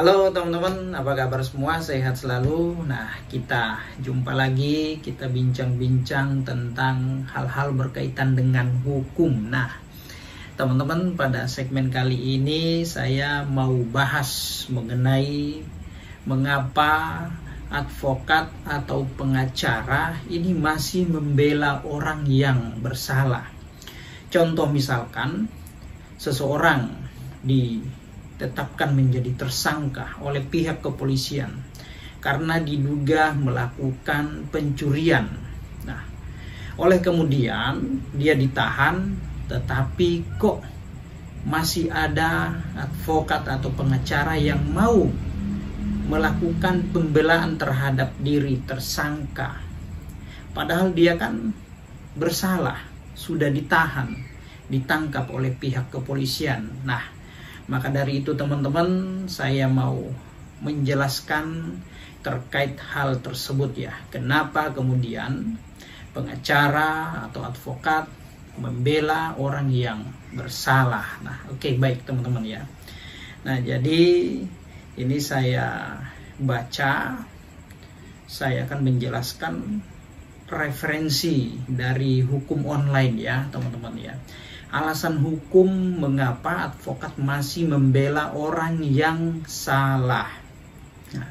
Halo teman-teman, apa kabar semua? Sehat selalu. Nah, kita jumpa lagi, kita bincang-bincang tentang hal-hal berkaitan dengan hukum. Nah, teman-teman, pada segmen kali ini saya mau bahas mengenai mengapa advokat atau pengacara ini masih membela orang yang bersalah. Contoh misalkan, seseorang ditetapkan menjadi tersangka oleh pihak kepolisian karena diduga melakukan pencurian. Nah, oleh kemudian dia ditahan, tetapi kok masih ada advokat atau pengacara yang mau melakukan pembelaan terhadap diri tersangka. Padahal dia kan bersalah, sudah ditahan, ditangkap oleh pihak kepolisian. Nah, maka dari itu teman-teman, saya mau menjelaskan terkait hal tersebut ya. Kenapa kemudian pengacara atau advokat membela orang yang bersalah. Nah, oke, baik teman-teman ya. Nah, jadi ini saya baca, saya akan menjelaskan referensi dari hukum online ya teman-teman ya. Alasan hukum mengapa advokat masih membela orang yang salah. Nah,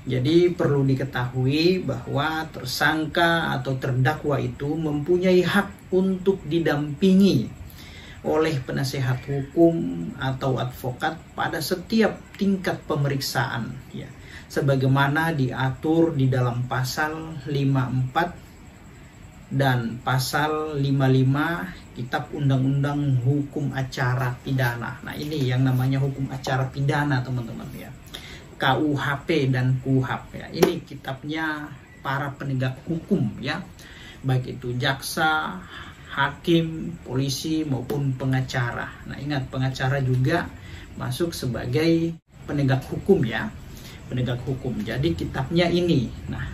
jadi perlu diketahui bahwa tersangka atau terdakwa itu mempunyai hak untuk didampingi oleh penasehat hukum atau advokat pada setiap tingkat pemeriksaan ya, sebagaimana diatur di dalam pasal 54 dan pasal 55 Kitab Undang-Undang Hukum Acara Pidana. Nah, ini yang namanya hukum acara pidana teman-teman ya, KUHP dan KUHAP ya. Ini kitabnya para penegak hukum ya, baik itu jaksa, hakim, polisi maupun pengacara. Nah, ingat, pengacara juga masuk sebagai penegak hukum ya, penegak hukum. Jadi kitabnya ini. Nah,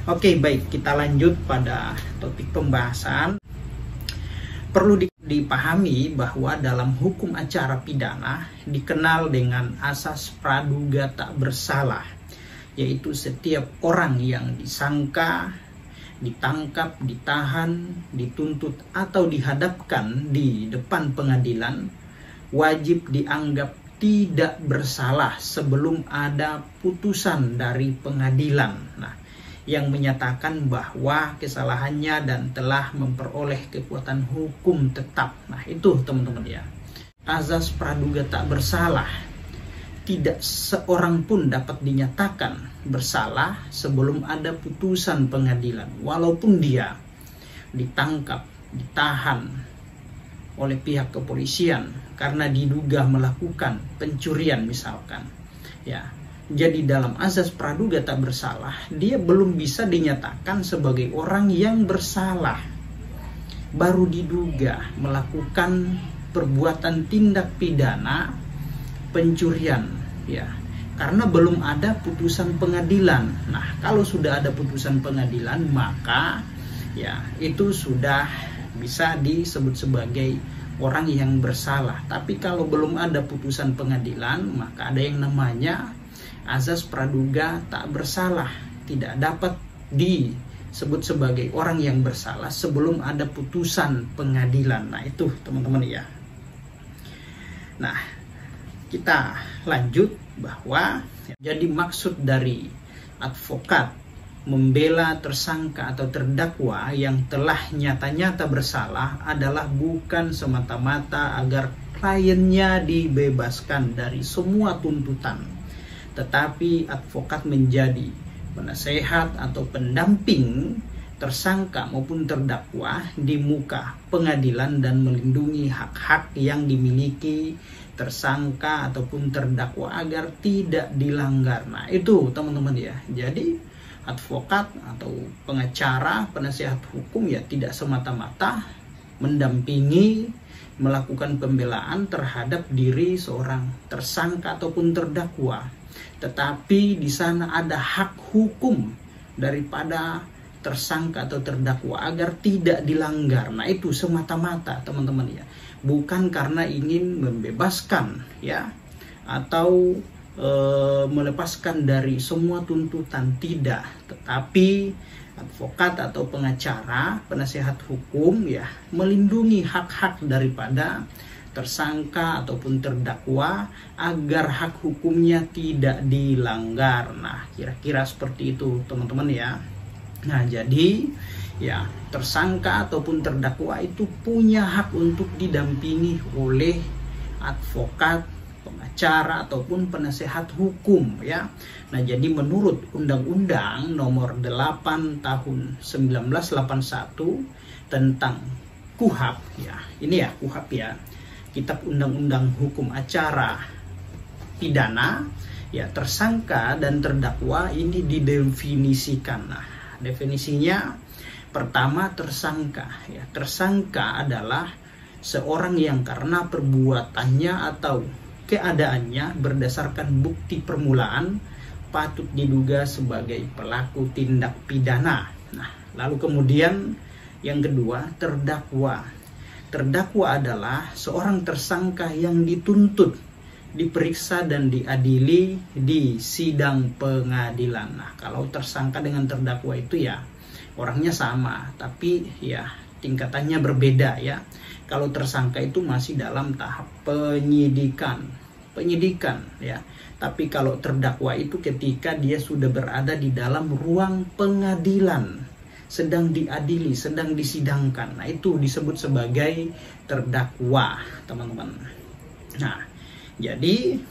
oke, baik, kita lanjut pada topik pembahasan. Perlu dipahami bahwa dalam hukum acara pidana dikenal dengan asas praduga tak bersalah, yaitu setiap orang yang disangka, ditangkap, ditahan, dituntut atau dihadapkan di depan pengadilan wajib dianggap tidak bersalah sebelum ada putusan dari pengadilan. Nah, yang menyatakan bahwa kesalahannya dan telah memperoleh kekuatan hukum tetap. Nah, itu teman-teman ya. Azas praduga tak bersalah. Tidak seorang pun dapat dinyatakan bersalah sebelum ada putusan pengadilan, walaupun dia ditangkap, ditahan oleh pihak kepolisian karena diduga melakukan pencurian misalkan. Ya. Jadi dalam azas praduga tak bersalah, dia belum bisa dinyatakan sebagai orang yang bersalah. Baru diduga melakukan perbuatan tindak pidana pencurian ya, karena belum ada putusan pengadilan. Nah, kalau sudah ada putusan pengadilan, maka ya itu sudah bisa disebut sebagai orang yang bersalah. Tapi kalau belum ada putusan pengadilan, maka ada yang namanya azas praduga tak bersalah, tidak dapat disebut sebagai orang yang bersalah sebelum ada putusan pengadilan. Nah, itu teman-teman ya. Nah, kita lanjut bahwa jadi maksud dari advokat membela tersangka atau terdakwa yang telah nyata-nyata bersalah adalah bukan semata-mata agar kliennya dibebaskan dari semua tuntutan, tetapi advokat menjadi penasehat atau pendamping tersangka maupun terdakwa di muka pengadilan dan melindungi hak-hak yang dimiliki tersangka ataupun terdakwa agar tidak dilanggar. Nah, itu teman-teman ya. Jadi advokat atau pengacara, penasehat hukum ya tidak semata-mata mendampingi, melakukan pembelaan terhadap diri seorang tersangka ataupun terdakwa, tetapi di sana ada hak hukum daripada tersangka atau terdakwa agar tidak dilanggar. Nah, itu semata-mata teman-teman ya, bukan karena ingin membebaskan ya atau melepaskan dari semua tuntutan, tidak, tetapi advokat atau pengacara, penasehat hukum ya melindungi hak-hak daripada tersangka ataupun terdakwa agar hak hukumnya tidak dilanggar. Nah, kira-kira seperti itu teman-teman ya. Nah, jadi ya tersangka ataupun terdakwa itu punya hak untuk didampingi oleh advokat, pengacara ataupun penasehat hukum ya. Nah, jadi menurut Undang-Undang Nomor 8 Tahun 1981 tentang KUHP ya. Ini ya KUHP ya. Kitab Undang-Undang Hukum Acara Pidana ya, tersangka dan terdakwa ini didefinisikan. Nah, definisinya pertama, tersangka ya. Tersangka adalah seorang yang karena perbuatannya atau keadaannya berdasarkan bukti permulaan patut diduga sebagai pelaku tindak pidana. Nah, lalu kemudian yang kedua, terdakwa. Terdakwa adalah seorang tersangka yang dituntut, diperiksa dan diadili di sidang pengadilan. Nah, kalau tersangka dengan terdakwa itu ya orangnya sama, tapi ya tingkatannya berbeda ya. Kalau tersangka itu masih dalam tahap penyidikan ya. Tapi kalau terdakwa itu ketika dia sudah berada di dalam ruang pengadilan, sedang diadili, sedang disidangkan. Nah, itu disebut sebagai terdakwa, teman-teman. Nah, jadi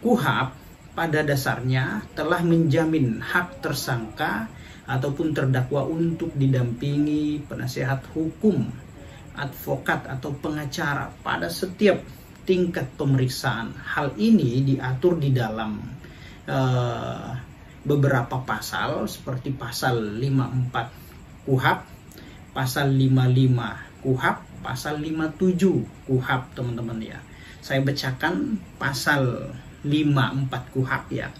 KUHP pada dasarnya telah menjamin hak tersangka ataupun terdakwa untuk didampingi penasehat hukum, advokat atau pengacara pada setiap tingkat pemeriksaan. Hal ini diatur di dalam beberapa pasal seperti pasal 54 KUHP, pasal 55 KUHP, pasal 57 KUHP, teman-teman ya. Saya bacakan pasal 54 KUHP ya.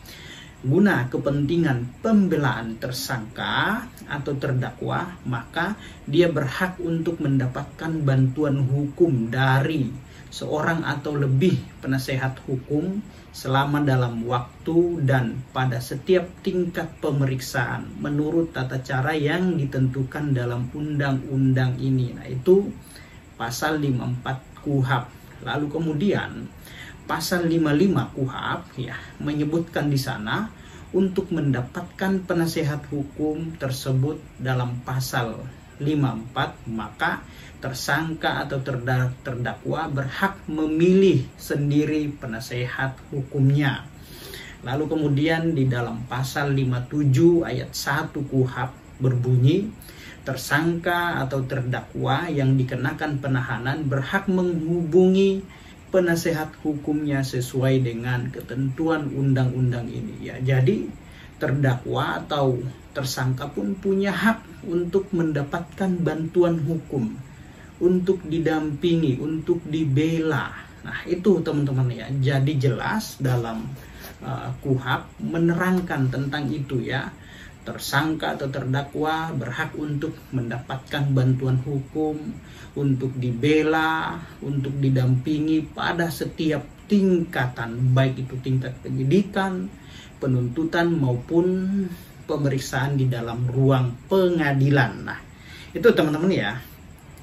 Guna kepentingan pembelaan tersangka atau terdakwa, maka dia berhak untuk mendapatkan bantuan hukum dari seorang atau lebih penasehat hukum selama dalam waktu dan pada setiap tingkat pemeriksaan menurut tata cara yang ditentukan dalam undang-undang ini. Nah, itu pasal 54 KUHP. Lalu kemudian pasal 55 KUHP ya menyebutkan di sana untuk mendapatkan penasehat hukum tersebut dalam pasal 54, maka tersangka atau terdakwa berhak memilih sendiri penasehat hukumnya. Lalu kemudian di dalam pasal 57 ayat 1 KUHP berbunyi, tersangka atau terdakwa yang dikenakan penahanan berhak menghubungi penasehat hukumnya sesuai dengan ketentuan undang-undang ini ya. Jadi terdakwa atau tersangka pun punya hak untuk mendapatkan bantuan hukum, untuk didampingi, untuk dibela. Nah, itu teman-teman ya. Jadi jelas dalam KUHP menerangkan tentang itu ya. Tersangka atau terdakwa berhak untuk mendapatkan bantuan hukum, untuk dibela, untuk didampingi pada setiap tingkatan, baik itu tingkat penyidikan, penuntutan maupun pemeriksaan di dalam ruang pengadilan. Nah, itu teman-teman ya.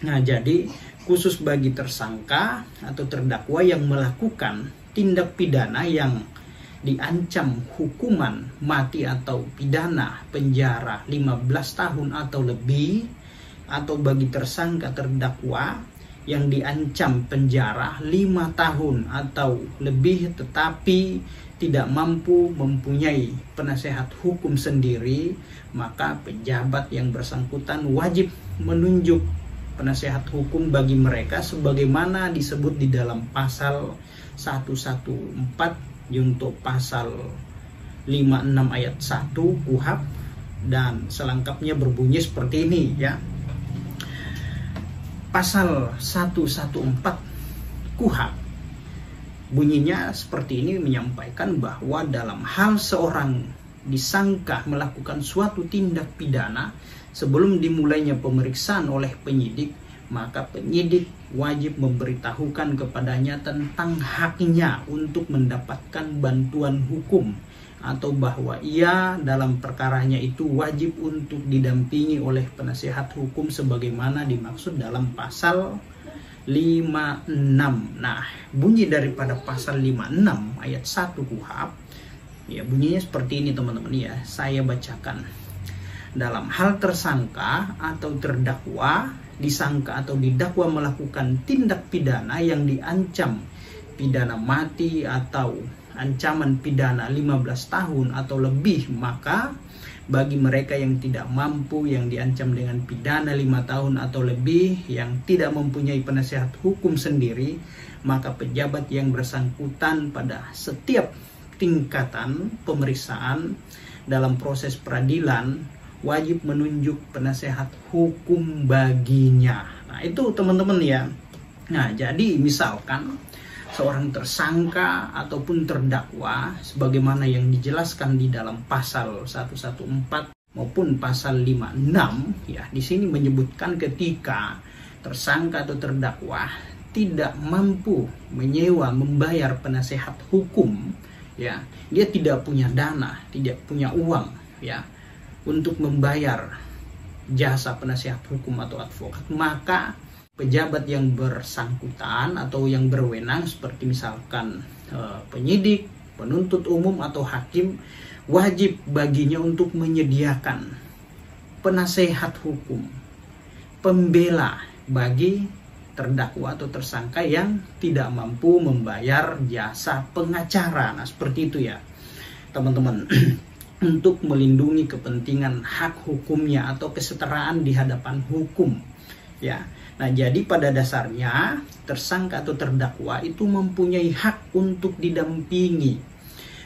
Nah, jadi khusus bagi tersangka atau terdakwa yang melakukan tindak pidana yang diancam hukuman mati atau pidana penjara 15 tahun atau lebih, atau bagi tersangka terdakwa yang diancam penjara 5 tahun atau lebih tetapi tidak mampu mempunyai penasehat hukum sendiri, maka pejabat yang bersangkutan wajib menunjuk penasehat hukum bagi mereka sebagaimana disebut di dalam pasal 114 untuk pasal 56 ayat 1 KUHP, dan selengkapnya berbunyi seperti ini ya. Pasal 114 KUHP bunyinya seperti ini, menyampaikan bahwa dalam hal seorang disangka melakukan suatu tindak pidana sebelum dimulainya pemeriksaan oleh penyidik, maka penyidik wajib memberitahukan kepadanya tentang haknya untuk mendapatkan bantuan hukum, atau bahwa ia dalam perkaranya itu wajib untuk didampingi oleh penasehat hukum sebagaimana dimaksud dalam pasal 56. Nah, bunyi daripada pasal 56 ayat 1 KUHP ya bunyinya seperti ini teman-teman ya. Saya bacakan. Dalam hal tersangka atau terdakwa, disangka atau didakwa melakukan tindak pidana yang diancam pidana mati atau ancaman pidana 15 tahun atau lebih, maka bagi mereka yang tidak mampu, yang diancam dengan pidana 5 tahun atau lebih, yang tidak mempunyai penasehat hukum sendiri, maka pejabat yang bersangkutan pada setiap tingkatan pemeriksaan dalam proses peradilan wajib menunjuk penasehat hukum baginya. Nah, itu teman-teman ya. Nah, jadi misalkan seorang tersangka ataupun terdakwa sebagaimana yang dijelaskan di dalam pasal 114 maupun pasal 56 ya, di sini menyebutkan ketika tersangka atau terdakwa tidak mampu menyewa membayar penasehat hukum ya, dia tidak punya dana, tidak punya uang ya untuk membayar jasa penasehat hukum atau advokat, maka pejabat yang bersangkutan atau yang berwenang seperti misalkan penyidik, penuntut umum atau hakim wajib baginya untuk menyediakan penasehat hukum, pembela bagi terdakwa atau tersangka yang tidak mampu membayar jasa pengacara. Nah, seperti itu ya teman-teman. Untuk melindungi kepentingan hak hukumnya atau kesetaraan di hadapan hukum ya. Nah, jadi pada dasarnya tersangka atau terdakwa itu mempunyai hak untuk didampingi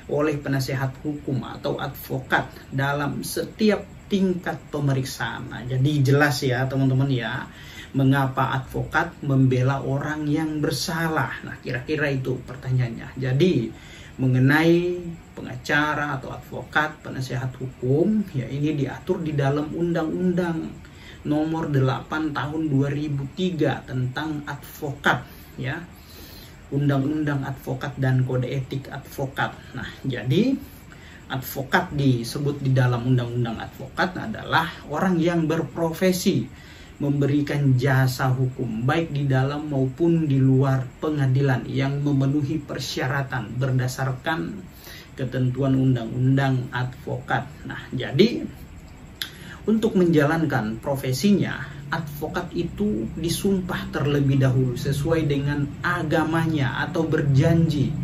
oleh penasehat hukum atau advokat dalam setiap tingkat pemeriksaan. Nah, jadi jelas ya teman-teman ya, mengapa advokat membela orang yang bersalah. Nah, kira-kira itu pertanyaannya. Jadi mengenai pengacara atau advokat, penasehat hukum ya, ini diatur di dalam Undang-Undang Nomor 8 Tahun 2003 tentang advokat ya, Undang-Undang Advokat dan Kode Etik Advokat. Nah, jadi advokat disebut di dalam Undang-Undang Advokat adalah orang yang berprofesi memberikan jasa hukum baik di dalam maupun di luar pengadilan yang memenuhi persyaratan berdasarkan ketentuan undang-undang advokat. Nah, jadi untuk menjalankan profesinya, advokat itu disumpah terlebih dahulu sesuai dengan agamanya atau berjanji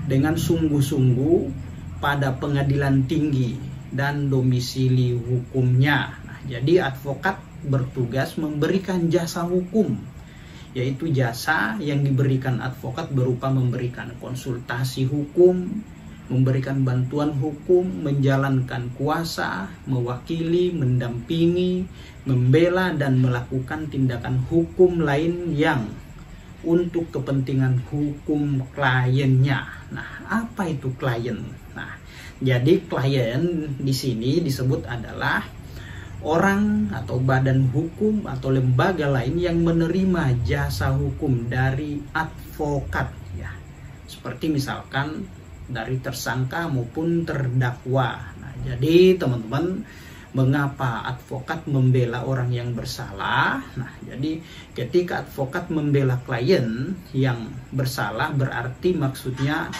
dengan sungguh-sungguh pada pengadilan tinggi dan domisili hukumnya. Nah, jadi advokat bertugas memberikan jasa hukum, yaitu jasa yang diberikan advokat berupa memberikan konsultasi hukum, memberikan bantuan hukum, menjalankan kuasa, mewakili, mendampingi, membela, dan melakukan tindakan hukum lain yang untuk kepentingan hukum kliennya. Nah, apa itu klien? Nah, jadi klien di sini disebut adalah orang atau badan hukum atau lembaga lain yang menerima jasa hukum dari advokat ya. Seperti misalkan dari tersangka maupun terdakwa. Nah, jadi teman-teman, mengapa advokat membela orang yang bersalah? Nah, jadi ketika advokat membela klien yang bersalah berarti maksudnya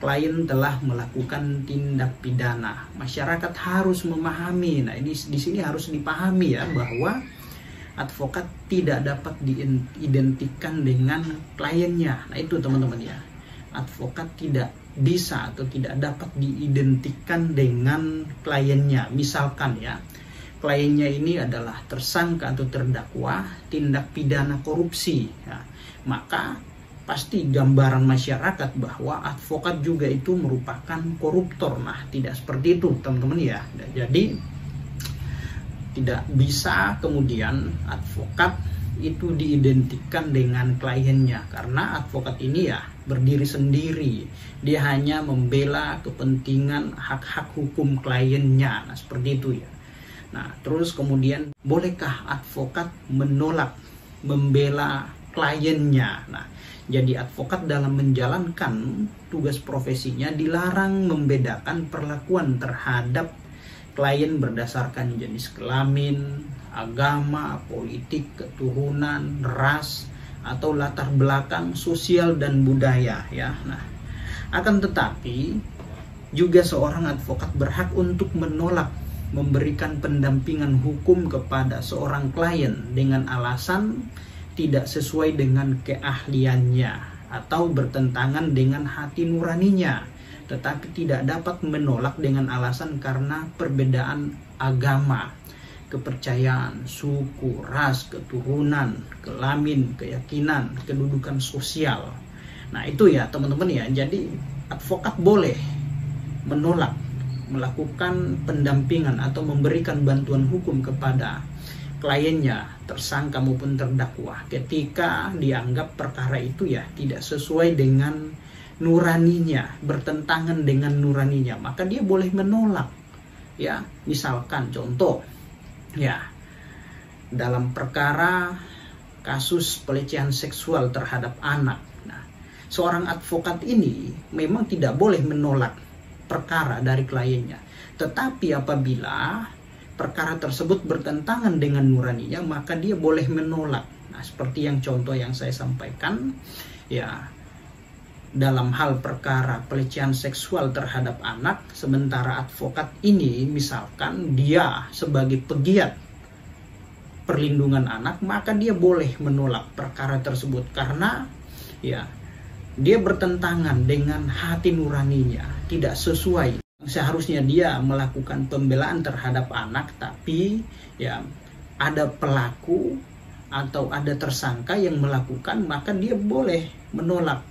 klien telah melakukan tindak pidana. Masyarakat harus memahami. Nah, ini di sini harus dipahami ya, bahwa advokat tidak dapat diidentikan dengan kliennya. Nah, itu teman-teman ya. Advokat tidak bisa atau tidak dapat diidentikan dengan kliennya. Misalkan ya, kliennya ini adalah tersangka atau terdakwa tindak pidana korupsi ya, maka pasti gambaran masyarakat bahwa advokat juga itu merupakan koruptor. Nah, tidak seperti itu teman-teman ya. Jadi tidak bisa kemudian advokat itu diidentikan dengan kliennya, karena advokat ini ya berdiri sendiri. Dia hanya membela kepentingan hak-hak hukum kliennya. Nah, seperti itu ya. Nah, terus kemudian bolehkah advokat menolak membela kliennya. Nah, jadi advokat dalam menjalankan tugas profesinya dilarang membedakan perlakuan terhadap klien berdasarkan jenis kelamin, agama, politik, keturunan, ras, atau latar belakang sosial dan budaya ya. Nah, akan tetapi juga seorang advokat berhak untuk menolak memberikan pendampingan hukum kepada seorang klien dengan alasan tidak sesuai dengan keahliannya atau bertentangan dengan hati nuraninya, tetapi tidak dapat menolak dengan alasan karena perbedaan agama, kepercayaan, suku, ras, keturunan, kelamin, keyakinan, kedudukan sosial. Nah, itu ya teman-teman ya. Jadi advokat boleh menolak melakukan pendampingan atau memberikan bantuan hukum kepada kliennya, tersangka maupun terdakwa, ketika dianggap perkara itu ya tidak sesuai dengan nuraninya, bertentangan dengan nuraninya, maka dia boleh menolak. Ya, misalkan contoh ya, dalam perkara kasus pelecehan seksual terhadap anak. Nah, seorang advokat ini memang tidak boleh menolak perkara dari kliennya. Tetapi apabila perkara tersebut bertentangan dengan nuraninya, maka dia boleh menolak. Nah, seperti yang contoh yang saya sampaikan, ya, dalam hal perkara pelecehan seksual terhadap anak, sementara advokat ini misalkan dia sebagai pegiat perlindungan anak, maka dia boleh menolak perkara tersebut karena ya dia bertentangan dengan hati nuraninya, tidak sesuai. Seharusnya dia melakukan pembelaan terhadap anak, tapi ya ada pelaku atau ada tersangka yang melakukan, maka dia boleh menolak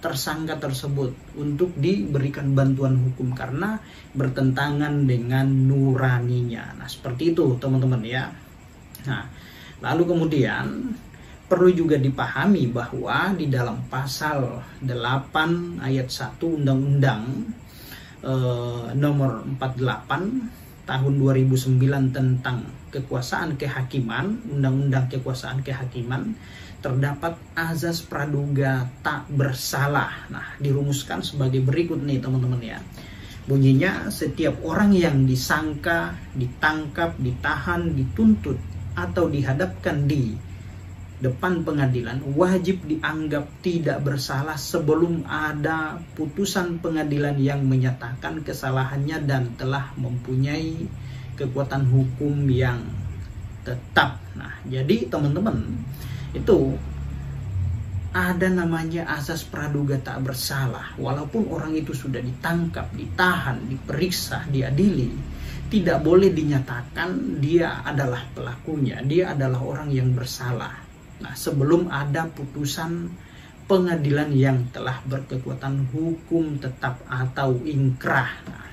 tersangka tersebut untuk diberikan bantuan hukum karena bertentangan dengan nuraninya. Nah, seperti itu teman-teman ya. Nah, lalu kemudian perlu juga dipahami bahwa di dalam pasal 8 ayat 1 Undang-Undang nomor 48 tahun 2009 tentang kekuasaan kehakiman, Undang-Undang Kekuasaan Kehakiman, terdapat azas praduga tak bersalah. Nah, dirumuskan sebagai berikut nih teman-teman ya. Bunyinya, setiap orang yang disangka, ditangkap, ditahan, dituntut, atau dihadapkan di depan pengadilan wajib dianggap tidak bersalah sebelum ada putusan pengadilan yang menyatakan kesalahannya dan telah mempunyai kekuatan hukum yang tetap. Nah, jadi teman-teman, itu ada namanya azas praduga tak bersalah. Walaupun orang itu sudah ditangkap, ditahan, diperiksa, diadili, tidak boleh dinyatakan dia adalah pelakunya, dia adalah orang yang bersalah. Nah, sebelum ada putusan pengadilan yang telah berkekuatan hukum tetap atau inkrah. Nah,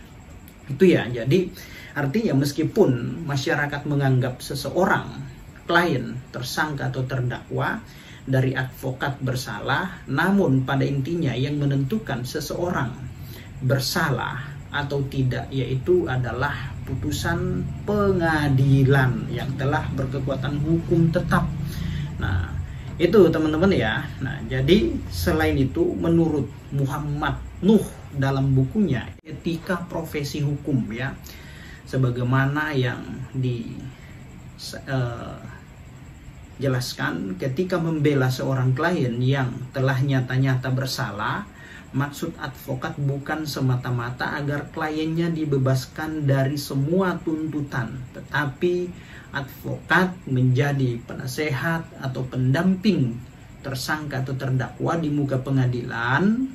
itu ya. Jadi artinya meskipun masyarakat menganggap seseorang klien, tersangka atau terdakwa dari advokat bersalah, namun pada intinya yang menentukan seseorang bersalah atau tidak yaitu adalah putusan pengadilan yang telah berkekuatan hukum tetap. Nah, itu teman-teman ya. Nah, jadi selain itu menurut Muhammad Nuh dalam bukunya Etika Profesi Hukum ya, sebagaimana yang jelaskan, ketika membela seorang klien yang telah nyata-nyata bersalah, maksud advokat bukan semata-mata agar kliennya dibebaskan dari semua tuntutan, tetapi advokat menjadi penasehat atau pendamping tersangka atau terdakwa di muka pengadilan,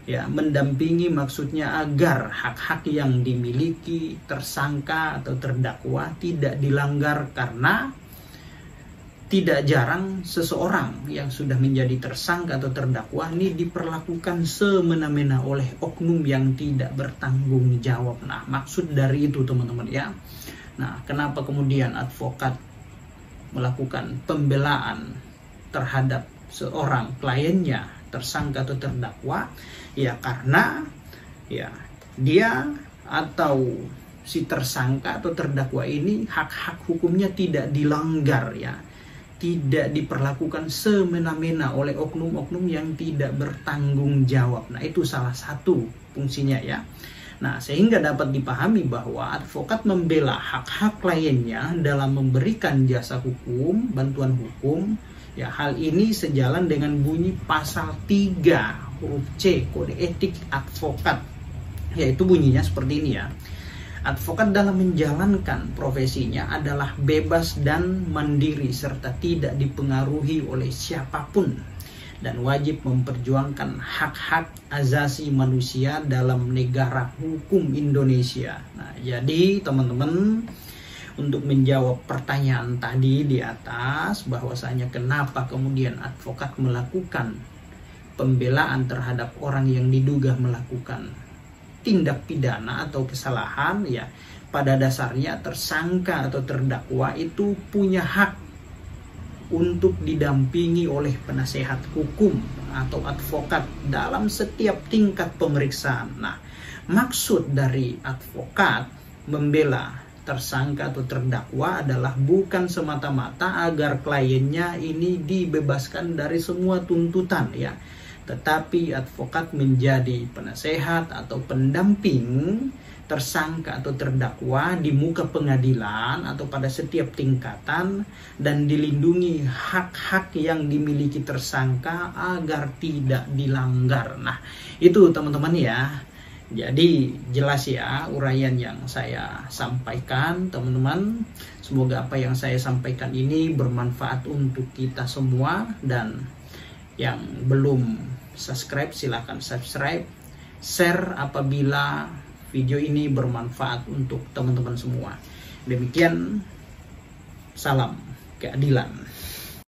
ya, mendampingi maksudnya agar hak-hak yang dimiliki tersangka atau terdakwa tidak dilanggar, karena tidak jarang seseorang yang sudah menjadi tersangka atau terdakwa ini diperlakukan semena-mena oleh oknum yang tidak bertanggung jawab. Nah, maksud dari itu teman-teman ya. Nah, kenapa kemudian advokat melakukan pembelaan terhadap seorang kliennya, tersangka atau terdakwa? Ya karena ya dia atau si tersangka atau terdakwa ini hak-hak hukumnya tidak dilanggar ya. tidak diperlakukan semena-mena oleh oknum-oknum yang tidak bertanggung jawab. Nah, itu salah satu fungsinya ya. Nah, sehingga dapat dipahami bahwa advokat membela hak-hak kliennya dalam memberikan jasa hukum, bantuan hukum. Ya, hal ini sejalan dengan bunyi pasal 3 huruf C Kode Etik Advokat. Yaitu bunyinya seperti ini ya. Advokat dalam menjalankan profesinya adalah bebas dan mandiri serta tidak dipengaruhi oleh siapapun dan wajib memperjuangkan hak-hak asasi manusia dalam negara hukum Indonesia. Nah, jadi teman-teman, untuk menjawab pertanyaan tadi di atas bahwasanya kenapa kemudian advokat melakukan pembelaan terhadap orang yang diduga melakukan tindak pidana atau kesalahan, ya pada dasarnya tersangka atau terdakwa itu punya hak untuk didampingi oleh penasehat hukum atau advokat dalam setiap tingkat pemeriksaan. Nah, maksud dari advokat membela tersangka atau terdakwa adalah bukan semata-mata agar kliennya ini dibebaskan dari semua tuntutan ya, tetapi advokat menjadi penasehat atau pendamping tersangka atau terdakwa di muka pengadilan atau pada setiap tingkatan dan dilindungi hak-hak yang dimiliki tersangka agar tidak dilanggar. Nah, itu teman-teman ya. Jadi jelas ya uraian yang saya sampaikan teman-teman. Semoga apa yang saya sampaikan ini bermanfaat untuk kita semua, dan yang belum subscribe silahkan subscribe, share apabila video ini bermanfaat untuk teman-teman semua. Demikian, salam keadilan.